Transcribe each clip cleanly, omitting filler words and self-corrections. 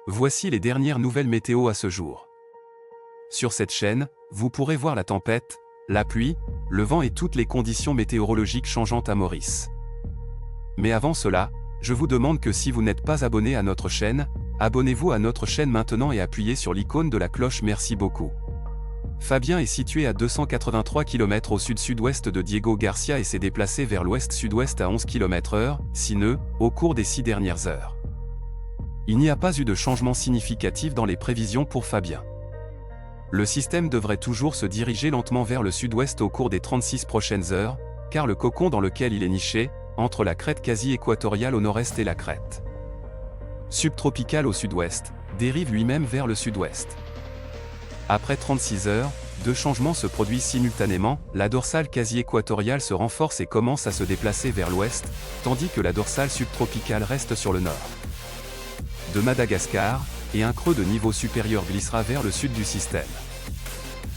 Voici les dernières nouvelles météo à ce jour. Sur cette chaîne, vous pourrez voir la tempête, la pluie, le vent et toutes les conditions météorologiques changeantes à Maurice. Mais avant cela, je vous demande que si vous n'êtes pas abonné à notre chaîne, abonnez-vous à notre chaîne maintenant et appuyez sur l'icône de la cloche. Merci beaucoup. Fabien est situé à 283 km au sud-sud-ouest de Diego Garcia et s'est déplacé vers l'ouest-sud-ouest à 11 km/h, 6 nœuds, au cours des 6 dernières heures. Il n'y a pas eu de changement significatif dans les prévisions pour Fabien. Le système devrait toujours se diriger lentement vers le sud-ouest au cours des 36 prochaines heures, car le cocon dans lequel il est niché, entre la crête quasi-équatoriale au nord-est et la crête subtropicale au sud-ouest, dérive lui-même vers le sud-ouest. Après 36 heures, deux changements se produisent simultanément, la dorsale quasi-équatoriale se renforce et commence à se déplacer vers l'ouest, tandis que la dorsale subtropicale reste sur le nord de Madagascar, et un creux de niveau supérieur glissera vers le sud du système.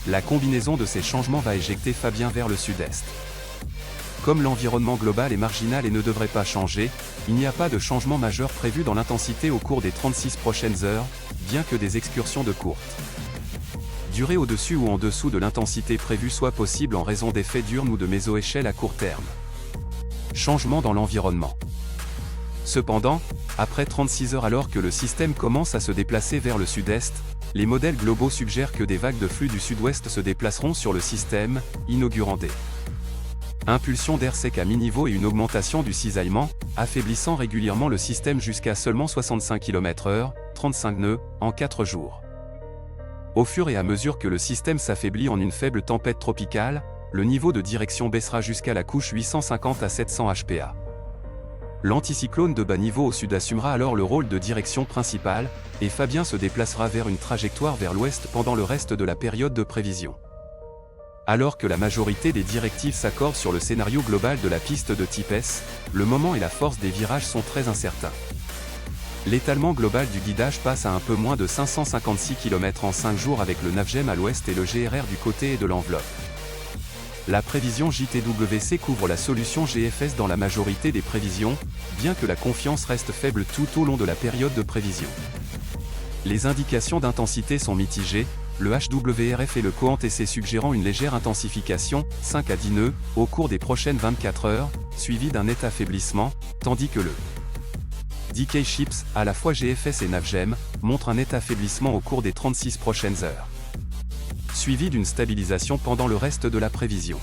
La combinaison de ces changements va éjecter Fabien vers le sud-est. Comme l'environnement global est marginal et ne devrait pas changer, il n'y a pas de changement majeur prévu dans l'intensité au cours des 36 prochaines heures, bien que des excursions de courte durée au-dessus ou en dessous de l'intensité prévue soient possibles en raison d'effets diurnes ou de mésoéchelles à court terme. Changement dans l'environnement. Cependant, après 36 heures alors que le système commence à se déplacer vers le sud-est, les modèles globaux suggèrent que des vagues de flux du sud-ouest se déplaceront sur le système, inaugurant des impulsions d'air sec à mi-niveau et une augmentation du cisaillement, affaiblissant régulièrement le système jusqu'à seulement 65 km/h, 35 nœuds, en 4 jours. Au fur et à mesure que le système s'affaiblit en une faible tempête tropicale, le niveau de direction baissera jusqu'à la couche 850 à 700 HPA. L'anticyclone de bas niveau au sud assumera alors le rôle de direction principale, et Fabien se déplacera vers une trajectoire vers l'ouest pendant le reste de la période de prévision. Alors que la majorité des directives s'accordent sur le scénario global de la piste de type S, le moment et la force des virages sont très incertains. L'étalement global du guidage passe à un peu moins de 556 km en 5 jours avec le Navgem à l'ouest et le GRR du côté et de l'enveloppe. La prévision JTWC couvre la solution GFS dans la majorité des prévisions, bien que la confiance reste faible tout au long de la période de prévision. Les indications d'intensité sont mitigées, le HWRF et le Coant TC suggérant une légère intensification, 5 à 10 nœuds, au cours des prochaines 24 heures, suivi d'un net affaiblissement, tandis que le DK Chips, à la fois GFS et Navgem, montre un net affaiblissement au cours des 36 prochaines heures, suivi d'une stabilisation pendant le reste de la prévision.